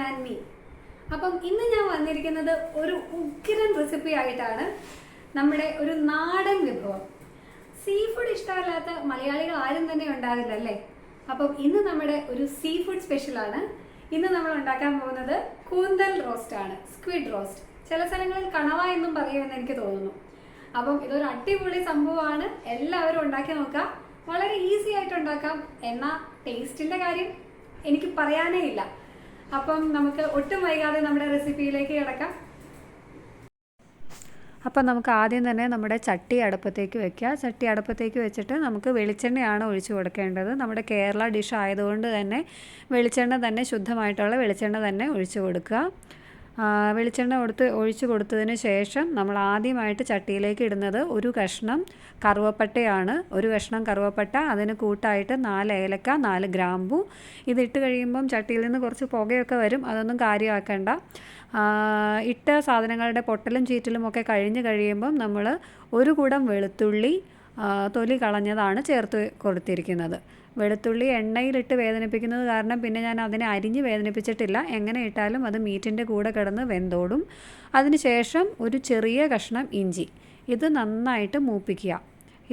And me. അപ്പം ഇന്ന് ഞാൻ വന്നിരിക്കുന്നത് ഒരു ഉഗ്രൻ റെസിപ്പി ആയിട്ടാണ്. നമ്മുടെ ഒരു നാടൻ വിഭവം. സീ ഫുഡ് ഇഷ്ടമല്ലാത്ത മലയാളികൾ ആരും തന്നെ ഉണ്ടാവില്ല അല്ലേ? അപ്പം ഇന്ന് നമ്മുടെ ഒരു സീ ഫുഡ് സ്പെഷ്യലാണ്. ഇന്ന് നമ്മൾ ഉണ്ടാക്കാൻ പോകുന്നത് കൂന്തൽ റോസ്റ്റ് ആണ്, സ്ക്വിഡ് റോസ്റ്റ്. ചില സ്ഥലങ്ങളിൽ കണവ എന്നും പറയുമെന്ന് എനിക്ക് തോന്നുന്നു. അപ്പം ഇതൊരു അടിപൊളി സംഭവമാണ്, എല്ലാവരും ഉണ്ടാക്കി നോക്കാം. വളരെ ഈസി ആയിട്ട് ഉണ്ടാക്കാം, എന്നാൽ ടേസ്റ്റിന്റെ കാര്യം എനിക്ക് പറയാനേ ഇല്ല. അപ്പം നമുക്ക് ഒട്ടും വൈകാതെ നമ്മുടെ റെസിപ്പിയിലേക്ക് കിടക്കാം. അപ്പം നമുക്ക് ആദ്യം തന്നെ നമ്മുടെ ചട്ടി അടുപ്പത്തേക്ക് വെക്കുക. ചട്ടി അടുപ്പത്തേക്ക് വെച്ചിട്ട് നമുക്ക് വെളിച്ചെണ്ണയാണ് ഒഴിച്ച് കൊടുക്കേണ്ടത്. നമ്മുടെ കേരള ഡിഷ് ആയതുകൊണ്ട് തന്നെ വെളിച്ചെണ്ണ തന്നെ, ശുദ്ധമായിട്ടുള്ള വെളിച്ചെണ്ണ തന്നെ ഒഴിച്ച് കൊടുക്കുക. വെളിച്ചെണ്ണ ഒഴിച്ച് കൊടുത്തതിന് ശേഷം നമ്മൾ ആദ്യമായിട്ട് ചട്ടിയിലേക്ക് ഇടുന്നത് ഒരു കഷ്ണം കറുവപ്പട്ടയാണ്. ഒരു കഷ്ണം കറുവപ്പട്ട, അതിന് കൂട്ടായിട്ട് 4 ഏലക്ക, 4 ഗ്രാമ്പു. ഇതിട്ട് കഴിയുമ്പം ചട്ടിയിൽ നിന്ന് കുറച്ച് പുകയൊക്കെ വരും, അതൊന്നും കാര്യമാക്കേണ്ട. ഇട്ട സാധനങ്ങളുടെ പൊട്ടലും ചീറ്റലും ഒക്കെ കഴിഞ്ഞ് കഴിയുമ്പം നമ്മൾ ഒരു കുടം വെളുത്തുള്ളി തൊലി കളഞ്ഞതാണ് ചേർത്ത് കൊടുത്തിരിക്കുന്നത്. വെളുത്തുള്ളി എണ്ണയിലിട്ട് വേദനിപ്പിക്കുന്നത് കാരണം പിന്നെ ഞാൻ അതിനെ അരിഞ്ഞ് വേദനിപ്പിച്ചിട്ടില്ല. എങ്ങനെ ഇട്ടാലും അത് മീറ്റിൻ്റെ കൂടെ കിടന്ന് വെന്തോടും. അതിനുശേഷം ഒരു ചെറിയ കഷ്ണം ഇഞ്ചി, ഇത് നന്നായിട്ട് മൂപ്പിക്കുക.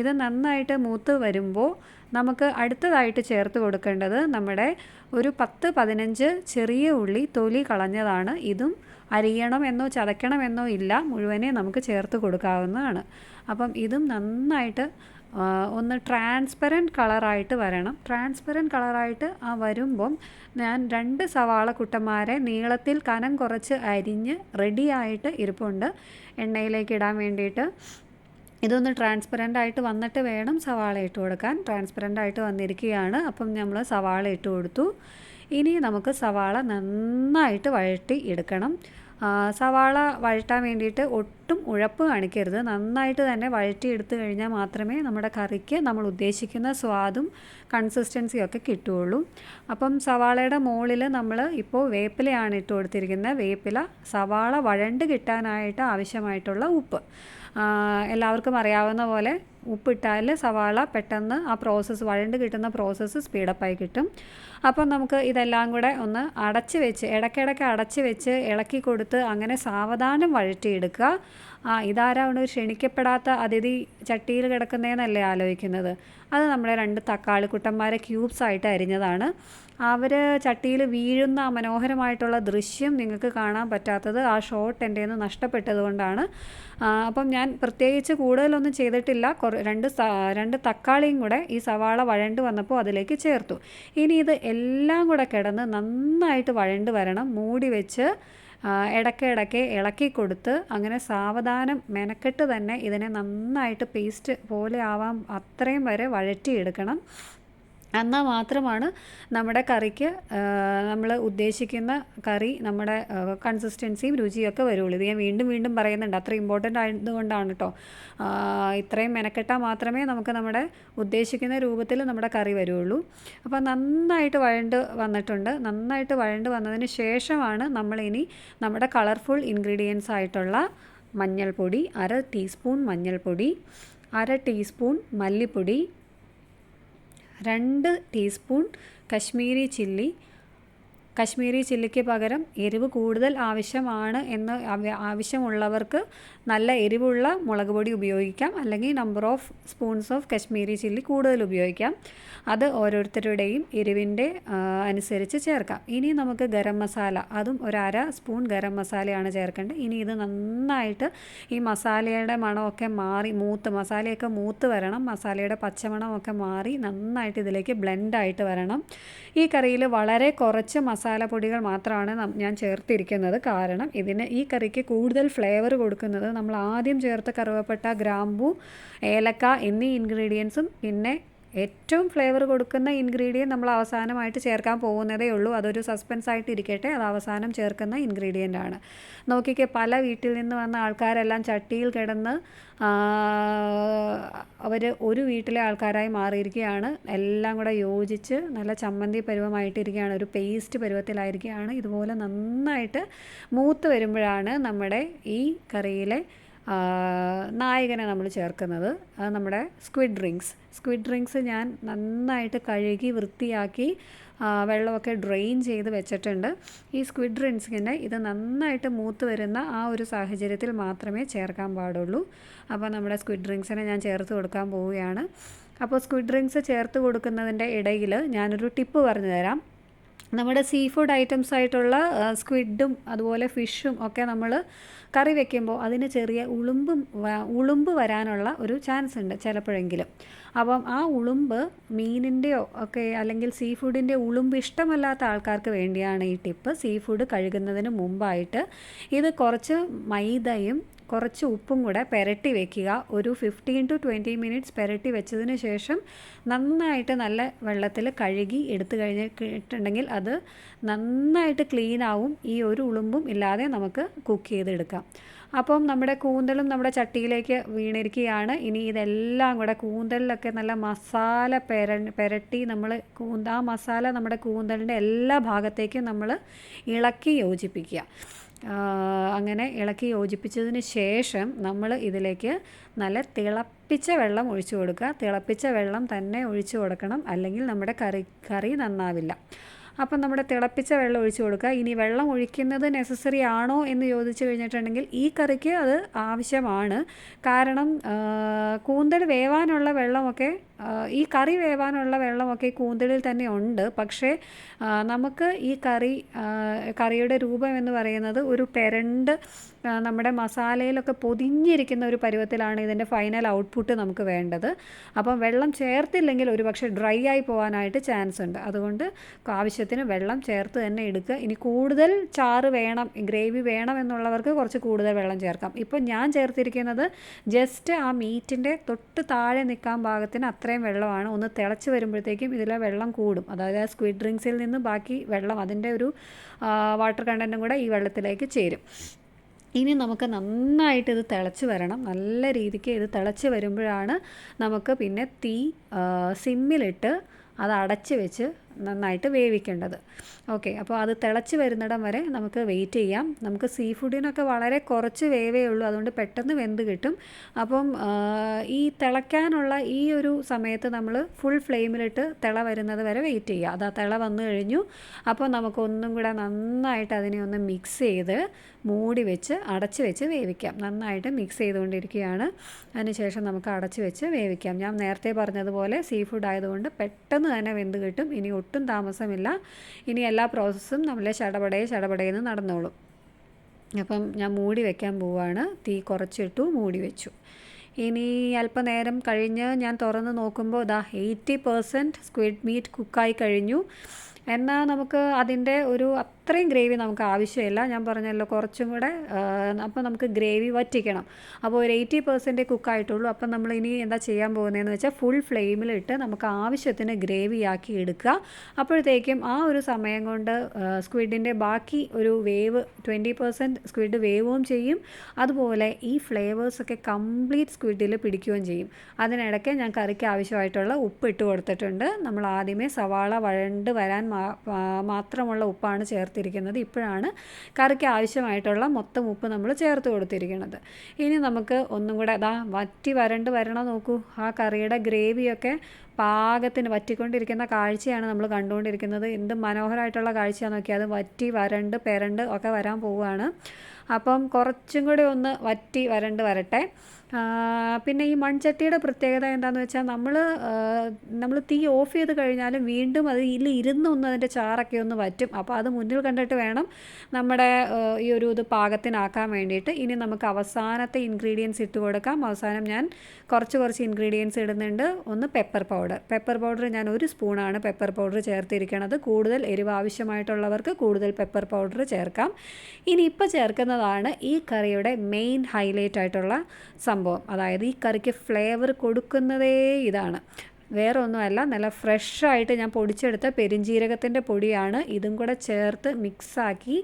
ഇത് നന്നായിട്ട് മൂത്ത് വരുമ്പോൾ നമുക്ക് അടുത്തതായിട്ട് ചേർത്ത് കൊടുക്കേണ്ടത് നമ്മുടെ ഒരു 10-15 ചെറിയ ഉള്ളി തൊലി കളഞ്ഞതാണ്. ഇതും അരിയണമെന്നോ ചതയ്ക്കണമെന്നോ ഇല്ല, മുഴുവനെ നമുക്ക് ചേർത്ത് കൊടുക്കാവുന്നതാണ്. അപ്പം ഇതും നന്നായിട്ട് ഒന്ന് ട്രാൻസ്പെറൻറ്റ് കളറായിട്ട് വരണം. ട്രാൻസ്പെറൻറ്റ് കളറായിട്ട് വരുമ്പം ഞാൻ 2 സവാള കുട്ടന്മാരെ നീളത്തിൽ കനം കുറച്ച് അരിഞ്ഞ് റെഡിയായിട്ട് ഇരിപ്പുണ്ട് എണ്ണയിലേക്ക് ഇടാൻ വേണ്ടിയിട്ട്. ഇതൊന്ന് ട്രാൻസ്പെറൻ്റ് ആയിട്ട് വന്നിട്ട് വേണം സവാള ഇട്ട് കൊടുക്കാൻ. ട്രാൻസ്പെറൻ്റ് ആയിട്ട് വന്നിരിക്കുകയാണ്. അപ്പം നമ്മൾ സവാള ഇട്ട് കൊടുത്തു. ഇനി നമുക്ക് സവാള നന്നായിട്ട് വഴറ്റി എടുക്കണം. സവാള വഴറ്റാൻ വേണ്ടിയിട്ട് ഒട്ടും ഉഴപ്പ് കാണിക്കരുത്. നന്നായിട്ട് തന്നെ വഴറ്റി എടുത്തു കഴിഞ്ഞാൽ മാത്രമേ നമ്മുടെ കറിക്ക് നമ്മൾ ഉദ്ദേശിക്കുന്ന സ്വാദും കൺസിസ്റ്റൻസിയും ഒക്കെ കിട്ടുകയുള്ളൂ. അപ്പം സവാളയുടെ മുകളിൽ നമ്മൾ ഇപ്പോൾ വേപ്പിലയാണ് ഇട്ട് കൊടുത്തിരിക്കുന്നത്. വേപ്പില, സവാള വഴണ്ട് കിട്ടാനായിട്ട് ആവശ്യമായിട്ടുള്ള ഉപ്പ്. എല്ലാവർക്കും അറിയാവുന്ന പോലെ ഉപ്പിട്ടാൽ സവാള പെട്ടെന്ന് ആ പ്രോസസ്സ്, വഴണ്ട് കിട്ടുന്ന പ്രോസസ്സ് സ്പീഡപ്പായി കിട്ടും. അപ്പം നമുക്ക് ഇതെല്ലാം കൂടെ ഒന്ന് അടച്ച് വെച്ച്, ഇടയ്ക്കിടയ്ക്ക് അടച്ച് വെച്ച് ഇളക്കി കൊടുത്ത് അങ്ങനെ സാവധാനം വഴറ്റിയെടുക്കുക. ഇതാരാണ് ഒരു ക്ഷണിക്കപ്പെടാത്ത അതിഥി ചട്ടിയിൽ കിടക്കുന്നതെന്നല്ലേ ആലോചിക്കുന്നത്? അത് നമ്മുടെ 2 തക്കാളി കുട്ടന്മാരെ ക്യൂബ്സായിട്ട് അരിഞ്ഞതാണ്. അവർ ചട്ടിയിൽ വീഴുന്ന മനോഹരമായിട്ടുള്ള ദൃശ്യം നിങ്ങൾക്ക് കാണാൻ പറ്റാത്തത് ആ ഷോട്ട് എൻ്റെ നിന്ന് നഷ്ടപ്പെട്ടത് കൊണ്ടാണ്. അപ്പം ഞാൻ പ്രത്യേകിച്ച് കൂടുതലൊന്നും ചെയ്തിട്ടില്ല. 2 തക്കാളിയും കൂടെ ഈ സവാള വഴണ്ട് വന്നപ്പോൾ അതിലേക്ക് ചേർത്തു. ഇനി ഇത് എല്ലാം കൂടെ കിടന്ന് നന്നായിട്ട് വഴണ്ട് വരണം. മൂടി വെച്ച് ഇടയ്ക്കിടയ്ക്ക് ഇളക്കി കൊടുത്ത് അങ്ങനെ സാവധാനം മെനക്കെട്ട് തന്നെ ഇതിനെ നന്നായിട്ട് പേസ്റ്റ് പോലെ ആവാൻ അത്രയും വരെ വഴറ്റിയെടുക്കണം. എന്നാൽ മാത്രമാണ് നമ്മുടെ കറിക്ക് നമ്മൾ ഉദ്ദേശിക്കുന്ന കറി, നമ്മുടെ കൺസിസ്റ്റൻസിയും രുചിയൊക്കെ വരുള്ളൂ. ഇത് ഞാൻ വീണ്ടും വീണ്ടും പറയുന്നുണ്ട്, അത്ര ഇമ്പോർട്ടൻ്റ് ആയതുകൊണ്ടാണ് കേട്ടോ. ഇത്രയും മെനക്കെട്ടാൽ മാത്രമേ നമുക്ക് നമ്മുടെ ഉദ്ദേശിക്കുന്ന രൂപത്തിൽ നമ്മുടെ കറി വരുള്ളൂ. അപ്പോൾ നന്നായിട്ട് വഴണ്ട് വന്നിട്ടുണ്ട്. നന്നായിട്ട് വഴണ്ട് വന്നതിന് ശേഷമാണ് നമ്മളിനി നമ്മുടെ കളർഫുൾ ഇൻഗ്രീഡിയൻസ് ആയിട്ടുള്ള മഞ്ഞൾപ്പൊടി, 1/2 ടീസ്പൂൺ മഞ്ഞൾപ്പൊടി, 1/2 ടീസ്പൂൺ മല്ലിപ്പൊടി, 2 ടീസ്പൂൺ കശ്മീരി ചില്ലിക്ക് പകരം എരിവ് കൂടുതൽ ആവശ്യമാണ് എന്ന് ആവശ്യമുള്ളവർക്ക് നല്ല എരിവുള്ള മുളക് പൊടി ഉപയോഗിക്കാം, അല്ലെങ്കിൽ number of spoons of Kashmiri chilli കൂടുതൽ ഉപയോഗിക്കാം. അത് ഓരോരുത്തരുടെയും എരിവിൻ്റെ അനുസരിച്ച് ചേർക്കാം. ഇനി നമുക്ക് ഗരം മസാല, അതും ഒരു 1/2 സ്പൂൺ ഗരം മസാലയാണ് ചേർക്കേണ്ടത്. ഇനി ഇത് നന്നായിട്ട് ഈ മസാലയുടെ മണമൊക്കെ മാറി മസാലയൊക്കെ മൂത്ത് വരണം. മസാലയുടെ പച്ചമണമൊക്കെ മാറി നന്നായിട്ട് ഇതിലേക്ക് ബ്ലെൻഡായിട്ട് വരണം. ഈ കറിയിൽ വളരെ കുറച്ച് മസാലപ്പൊടികൾ മാത്രമാണ് ഞാൻ ചേർത്തിരിക്കുന്നത്. കാരണം ഈ കറിക്ക് കൂടുതൽ ഫ്ലേവർ കൊടുക്കുന്നത് നമ്മൾ ആദ്യം ചേർത്ത കറുവപ്പട്ട, ഗ്രാമ്പൂ, ഏലക്ക എന്നീ ഇൻഗ്രീഡിയൻസും പിന്നെ ഏറ്റവും ഫ്ലേവർ കൊടുക്കുന്ന ഇൻഗ്രീഡിയൻറ്റ് നമ്മൾ അവസാനമായിട്ട് ചേർക്കാൻ പോകുന്നതേ ഉള്ളൂ. അതൊരു സസ്പെൻസ് ആയിട്ട് ഇരിക്കട്ടെ, അത് അവസാനം ചേർക്കുന്ന ഇൻഗ്രീഡിയൻ്റ് ആണ്. നോക്കിക്കേ, പല വീട്ടിൽ നിന്ന് വന്ന ആൾക്കാരെല്ലാം ചട്ടിയിൽ കിടന്ന് അവർ ഒരു വീട്ടിലെ ആൾക്കാരായി മാറിയിരിക്കുകയാണ്. എല്ലാം കൂടെ യോജിച്ച് നല്ല ചമ്മന്തി പരുവമായിട്ടിരിക്കുകയാണ്, ഒരു പേസ്റ്റ് പരുവത്തിലായിരിക്കുകയാണ്. ഇതുപോലെ നന്നായിട്ട് മൂത്ത് വരുമ്പോഴാണ് നമ്മുടെ ഈ കറിയിലെ നായകനെ നമ്മൾ ചേർക്കുന്നത്. അത് നമ്മുടെ സ്ക്വിഡ് റിങ്സ് ഞാൻ നന്നായിട്ട് കഴുകി വൃത്തിയാക്കി വെള്ളമൊക്കെ ഡ്രെയിൻ ചെയ്ത് വെച്ചിട്ടുണ്ട്. ഈ സ്ക്വിഡ് റിൻസിങ്ങിന് ഇത് നന്നായിട്ട് മൂത്ത് വരുന്ന ആ ഒരു സാഹചര്യത്തിൽ മാത്രമേ ചേർക്കാൻ പാടുള്ളൂ. അപ്പോൾ നമ്മുടെ സ്ക്വിഡ് റിങ്സിനെ ഞാൻ ചേർത്ത് കൊടുക്കാൻ പോവുകയാണ്. അപ്പോൾ സ്ക്വിഡ് റിങ്സ് ചേർത്ത് കൊടുക്കുന്നതിൻ്റെ ഇടയിൽ ഞാനൊരു ടിപ്പ് പറഞ്ഞു തരാം. നമ്മുടെ സീ ഫുഡ് ഐറ്റംസ് ആയിട്ടുള്ള സ്ക്വിഡും അതുപോലെ ഫിഷും ഒക്കെ നമ്മൾ കറി വെക്കുമ്പോൾ അതിന് ചെറിയ ഉളുമ്പ് വരാനുള്ള ഒരു ചാൻസ് ഉണ്ട് ചിലപ്പോഴെങ്കിലും. അപ്പം ആ ഉളുമ്പ് മീനിൻ്റെയോ ഒക്കെ അല്ലെങ്കിൽ സീ ഫുഡിൻ്റെ ഉളുമ്പ് ഇഷ്ടമല്ലാത്ത ആൾക്കാർക്ക് വേണ്ടിയാണ് ഈ ടിപ്പ്. സീ ഫുഡ് കഴുകുന്നതിന് മുമ്പായിട്ട് ഇത് കുറച്ച് മൈദയും കുറച്ച് ഉപ്പും കൂടെ പുരട്ടി വെക്കുക. ഒരു 15 to 20 മിനിറ്റ്സ് പുരട്ടി വെച്ചതിന് ശേഷം നന്നായിട്ട് നല്ല വെള്ളത്തിൽ കഴുകി എടുത്തു കഴിഞ്ഞിട്ടുണ്ടെങ്കിൽ അത് നന്നായിട്ട് ക്ലീൻ ആവും. ഈ ഒരു ഉളുമ്പും ഇല്ലാതെ നമുക്ക് കുക്ക് ചെയ്തെടുക്കാം. അപ്പം നമ്മുടെ കൂന്തലും നമ്മുടെ ചട്ടിയിലേക്ക് വീണിരിക്കുകയാണ്. ഇനി ഇതെല്ലാം കൂടെ കൂന്തലിലൊക്കെ നല്ല മസാല പുരട്ടി നമ്മൾ ആ മസാല നമ്മുടെ കൂന്തലിൻ്റെ എല്ലാ ഭാഗത്തേക്കും നമ്മൾ ഇളക്കി യോജിപ്പിക്കുക. അങ്ങനെ ഇളക്കി യോജിപ്പിച്ചതിന് ശേഷം നമ്മൾ ഇതിലേക്ക് നല്ല തിളപ്പിച്ച വെള്ളം ഒഴിച്ചു കൊടുക്കുക. തിളപ്പിച്ച വെള്ളം തന്നെ ഒഴിച്ചു കൊടുക്കണം, അല്ലെങ്കിൽ നമ്മുടെ കറി നന്നാവില്ല. അപ്പം നമ്മുടെ തിളപ്പിച്ച വെള്ളം ഒഴിച്ചു കൊടുക്കുക. ഇനി വെള്ളം ഒഴിക്കുന്നത് നെസസറി ആണോ എന്ന് ചോദിച്ചു കഴിഞ്ഞിട്ടുണ്ടെങ്കിൽ ഈ കറിക്ക് അത് ആവശ്യമാണ്. കാരണം കൂന്തൽ വേവാനുള്ള വെള്ളമൊക്കെ ഈ കറി വേവാനുള്ള വെള്ളമൊക്കെ കൂന്തലിൽ തന്നെ ഉണ്ട്. പക്ഷേ നമുക്ക് ഈ കറിയുടെ രൂപം എന്ന് പറയുന്നത് ഒരു പെരണ്ട് നമ്മുടെ മസാലയിലൊക്കെ പൊതിഞ്ഞിരിക്കുന്ന ഒരു പരുവത്തിലാണ് ഇതിൻ്റെ ഫൈനൽ ഔട്ട്പുട്ട് നമുക്ക് വേണ്ടത്. അപ്പം വെള്ളം ചേർത്തില്ലെങ്കിൽ ഒരു പക്ഷേ ഡ്രൈ ആയി പോകാനായിട്ട് ചാൻസ് ഉണ്ട്. അതുകൊണ്ട് ആവശ്യത്തിന് വെള്ളം ചേർത്ത് തന്നെ എടുക്കുക. ഇനി കൂടുതൽ ചാറ് വേണം, ഗ്രേവി വേണം എന്നുള്ളവർക്ക് കുറച്ച് കൂടുതൽ വെള്ളം ചേർക്കാം. ഇപ്പോൾ ഞാൻ ചേർത്തിരിക്കുന്നത് ജസ്റ്റ് ആ മീറ്റിൻ്റെ തൊട്ട് താഴെ നിൽക്കാൻ പാകത്തിന് അത്രയും വെള്ളമാണ്. ഒന്ന് തിളച്ച് വരുമ്പോഴത്തേക്കും ഇതിലെ വെള്ളം കൂടും. അതായത് ആ സ്ക്വിഡ് ഡ്രിങ്ക്സിൽ നിന്ന് ബാക്കി വെള്ളം അതിൻ്റെ ഒരു വാട്ടർ കണ്ടൻറ്റും കൂടെ ഈ വെള്ളത്തിലേക്ക് ചേരും. ഇനി നമുക്ക് നന്നായിട്ട് ഇത് തിളച്ച് വരണം. നല്ല രീതിക്ക് ഇത് തിളച്ച് വരുമ്പോഴാണ് നമുക്ക് പിന്നെ തീ സിമ്മിലിട്ട് അത് അടച്ച് വെച്ച് നന്നായിട്ട് വേവിക്കേണ്ടത്. ഓക്കെ, അപ്പോൾ അത് തിളച്ച് വരുന്നിടം വരെ നമുക്ക് വെയിറ്റ് ചെയ്യാം. നമുക്ക് സീ ഫുഡിനൊക്കെ വളരെ കുറച്ച് വേവേ ഉള്ളൂ, അതുകൊണ്ട് പെട്ടെന്ന് വെന്ത് കിട്ടും. അപ്പം ഈ തിളയ്ക്കാനുള്ള ഈ ഒരു സമയത്ത് നമ്മൾ ഫുൾ ഫ്ലെയിമിലിട്ട് തിള വരുന്നത് വരെ വെയിറ്റ് ചെയ്യുക. അത് ആ തിള വന്നു കഴിഞ്ഞു. അപ്പോൾ നമുക്കൊന്നും കൂടെ നന്നായിട്ട് അതിനെ ഒന്ന് മിക്സ് ചെയ്ത് മൂടി വെച്ച് അടച്ച് വെച്ച് വേവിക്കാം. നന്നായിട്ട് മിക്സ് ചെയ്തുകൊണ്ടിരിക്കുകയാണ്. അതിനുശേഷം നമുക്ക് അടച്ച് വെച്ച് വേവിക്കാം. ഞാൻ നേരത്തെ പറഞ്ഞതുപോലെ സീ ഫുഡ് ആയതുകൊണ്ട് പെട്ടെന്ന് തന്നെ വെന്ത് കിട്ടും. ഇനി ഒട്ടും താമസമില്ല. ഇനി എല്ലാ പ്രോസസ്സും നമ്മളെ ചടപടയെന്ന് നടന്നോളും. അപ്പം ഞാൻ മൂടി വെക്കാൻ പോവുകയാണ്. തീ കുറച്ചിട്ടു, മൂടി വെച്ചു. ഇനി അല്പനേരം കഴിഞ്ഞ് ഞാൻ തുറന്ന് നോക്കുമ്പോൾ 80% സ്ക്വിഡ് മീറ്റ് കുക്കായി കഴിഞ്ഞു. എന്നാൽ നമുക്ക് അതിൻ്റെ ഒരു അത്രയും ഗ്രേവി നമുക്ക് ആവശ്യമില്ല. ഞാൻ പറഞ്ഞല്ലോ കുറച്ചും കൂടെ. അപ്പോൾ നമുക്ക് ഗ്രേവി വറ്റിക്കണം. അപ്പോൾ ഒരു 80% കുക്കായിട്ടുള്ളൂ. അപ്പം നമ്മൾ ഇനി എന്താ ചെയ്യാൻ പോകുന്നതെന്ന് വെച്ചാൽ ഫുൾ ഫ്ലെയിമിലിട്ട് നമുക്ക് ആവശ്യത്തിന് ഗ്രേവി ആക്കി എടുക്കുക. അപ്പോഴത്തേക്കും ആ ഒരു സമയം കൊണ്ട് സ്ക്വിഡിൻ്റെ ബാക്കി ഒരു വേവ് 20% സ്ക്വിഡ് വേവുകയും ചെയ്യും. അതുപോലെ ഈ ഫ്ലേവേഴ്സൊക്കെ കംപ്ലീറ്റ് സ്ക്വിഡിൽ പിടിക്കുകയും ചെയ്യും. അതിനിടയ്ക്ക് ഞാൻ കറിക്ക് ആവശ്യമായിട്ടുള്ള ഉപ്പ് ഇട്ട് കൊടുത്തിട്ടുണ്ട്. നമ്മൾ ആദ്യമേ സവാള വഴണ്ട് വരാൻ മാത്രമുള്ള ഉപ്പാണ് ചേർത്തിരിക്കുന്നത്. ഇപ്പോഴാണ് കറിക്ക് ആവശ്യമായിട്ടുള്ള മൊത്തം ഉപ്പ് നമ്മൾ ചേർത്ത് കൊടുത്തിരിക്കുന്നത്. ഇനി നമുക്ക് ഒന്നും കൂടെ വറ്റി വരണ്ട് വരണം. നോക്കൂ, ആ കറിയുടെ ഗ്രേവിയൊക്കെ പാകത്തിന് വറ്റിക്കൊണ്ടിരിക്കുന്ന കാഴ്ചയാണ് നമ്മൾ കണ്ടുകൊണ്ടിരിക്കുന്നത്. എന്ത് മനോഹരമായിട്ടുള്ള കാഴ്ചയാണെന്ന് നോക്കിയാൽ അത് വറ്റി വരണ്ട് പെരണ്ട് ഒക്കെ വരാൻ പോവുകയാണ്. അപ്പം കുറച്ചും കൂടി ഒന്ന് വറ്റി വരണ്ട് വരട്ടെ. പിന്നെ ഈ മൺചട്ടിയുടെ പ്രത്യേകത എന്താണെന്ന് വെച്ചാൽ നമ്മൾ തീ ഓഫ് ചെയ്ത് കഴിഞ്ഞാലും വീണ്ടും അത് ഇരുന്നൊന്ന് അതിൻ്റെ ചാറൊക്കെ ഒന്ന് വറ്റും. അപ്പോൾ അത് മുന്നിൽ കണ്ടിട്ട് വേണം നമ്മുടെ ഈ ഒരു ഇത് പാകത്തിനാക്കാൻ വേണ്ടിയിട്ട്. ഇനി നമുക്ക് അവസാനത്തെ ഇൻഗ്രീഡിയൻസ് ഇട്ട് കൊടുക്കാം. അവസാനം ഞാൻ കുറച്ച് ഇൻഗ്രീഡിയൻസ് ഇടുന്നുണ്ട്. ഒന്ന് പെപ്പർ പൗഡർ ഞാൻ 1 സ്പൂണാണ് പെപ്പർ പൗഡർ ചേർത്തിരിക്കുന്നത്. കൂടുതൽ എരിവ് ആവശ്യമായിട്ടുള്ളവർക്ക് കൂടുതൽ പെപ്പർ പൗഡർ ചേർക്കാം. ഇനി ഇപ്പോൾ ചേർക്കുന്നതാണ് ഈ കറിയുടെ മെയിൻ ഹൈലൈറ്റ് ആയിട്ടുള്ള സംഭവം. അതായത് ഈ കറിക്ക് ഫ്ലേവർ കൊടുക്കുന്നതേ ഇതാണ്, വേറെ ഒന്നുമല്ല. നല്ല ഫ്രഷായിട്ട് ഞാൻ പൊടിച്ചെടുത്ത പെരിഞ്ജീരകത്തിൻ്റെ പൊടിയാണ്. ഇതും കൂടെ ചേർത്ത് മിക്സാക്കി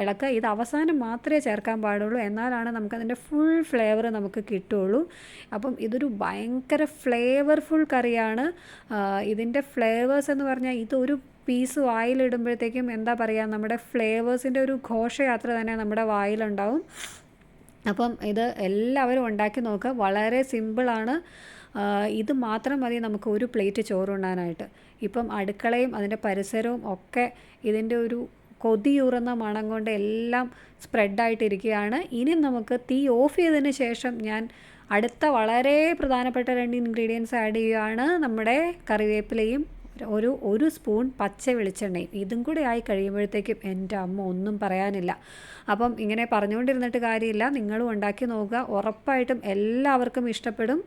ഇളക്കുക. ഇത് അവസാനം മാത്രമേ ചേർക്കാൻ പാടുള്ളൂ, എന്നാലാണ് നമുക്കതിൻ്റെ ഫുൾ ഫ്ലേവർ നമുക്ക് കിട്ടുള്ളൂ. അപ്പം ഇതൊരു ഭയങ്കര ഫ്ലേവർഫുൾ കറിയാണ്. ഇതിൻ്റെ ഫ്ലേവേഴ്സ് എന്ന് പറഞ്ഞാൽ ഇതൊരു പീസ് വായിലിടുമ്പോഴത്തേക്കും എന്താ പറയുക, നമ്മുടെ ഫ്ലേവേഴ്സിൻ്റെ ഒരു ഘോഷയാത്ര തന്നെ നമ്മുടെ വായിലുണ്ടാവും. അപ്പം ഇത് എല്ലാവരും ഉണ്ടാക്കി നോക്കുക. വളരെ സിമ്പിളാണ്. ഇത് മാത്രം മതി നമുക്ക് ഒരു പ്ലേറ്റ് ചോറുണ്ണാനായിട്ട്. ഇപ്പം അടുക്കളയും അതിൻ്റെ പരിസരവും ഒക്കെ ഇതിൻ്റെ ഒരു കൊതിയൂറുന്ന മണം കൊണ്ട് എല്ലാം സ്പ്രെഡായിട്ടിരിക്കുകയാണ്. ഇനി നമുക്ക് തീ ഓഫ് ചെയ്തതിന് ശേഷം ഞാൻ അടുത്ത വളരെ പ്രധാനപ്പെട്ട 2 ഇൻഗ്രീഡിയൻസ് ആഡ് ചെയ്യുകയാണ്. നമ്മുടെ കറിവേപ്പിലയും ഒരു സ്പൂൺ പച്ച വെളിച്ചെണ്ണയും. ഇതും കൂടി ആയി കഴിയുമ്പോഴത്തേക്കും എൻ്റെ അമ്മ ഒന്നും പറയാനില്ല. അപ്പം ഇങ്ങനെ പറഞ്ഞുകൊണ്ടിരുന്നിട്ട് കാര്യമില്ല, നിങ്ങളും ഉണ്ടാക്കി നോക്കുക. ഉറപ്പായിട്ടും എല്ലാവർക്കും ഇഷ്ടപ്പെടും.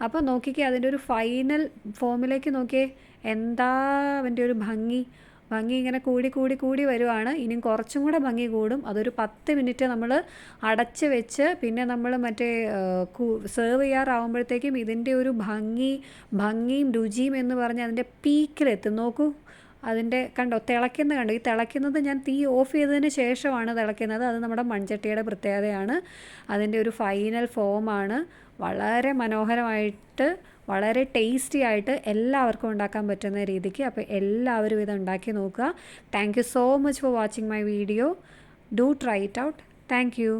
അപ്പോൾ നോക്കിക്കേ, അതിൻ്റെ ഒരു ഫൈനൽ ഫോമിലേക്ക് നോക്കിയേ, എന്താ അതിൻ്റെ ഒരു ഭംഗി ഇങ്ങനെ കൂടി വരുവാണ്. ഇനിയും കുറച്ചും കൂടെ ഭംഗി കൂടും. അതൊരു 10 മിനിറ്റ് നമ്മൾ അടച്ച് വെച്ച് പിന്നെ നമ്മൾ മറ്റേ സെർവ് ചെയ്യാറാവുമ്പോഴത്തേക്കും ഇതിൻ്റെ ഒരു ഭംഗിയും രുചിയും എന്ന് പറഞ്ഞാൽ അതിൻ്റെ പീക്കിലെത്തും. നോക്കൂ, അതിൻ്റെ കണ്ടോ, കണ്ടോ. ഈ തിളയ്ക്കുന്നത് ഞാൻ തീ ഓഫ് ചെയ്തതിന് ശേഷമാണ് തിളയ്ക്കുന്നത്. അത് നമ്മുടെ മൺചട്ടിയുടെ പ്രത്യേകതയാണ്. അതിൻ്റെ ഒരു ഫൈനൽ ഫോമാണ്. വളരെ മനോഹരമായിട്ട്, വളരെ ടേസ്റ്റി ആയിട്ട് എല്ലാവർക്കും ഉണ്ടാക്കാൻ പറ്റുന്ന രീതിക്ക്. അപ്പോൾ എല്ലാവരും ഇത് ഉണ്ടാക്കി നോക്കുക. Thank you so much for watching my video. Do try it out. Thank you.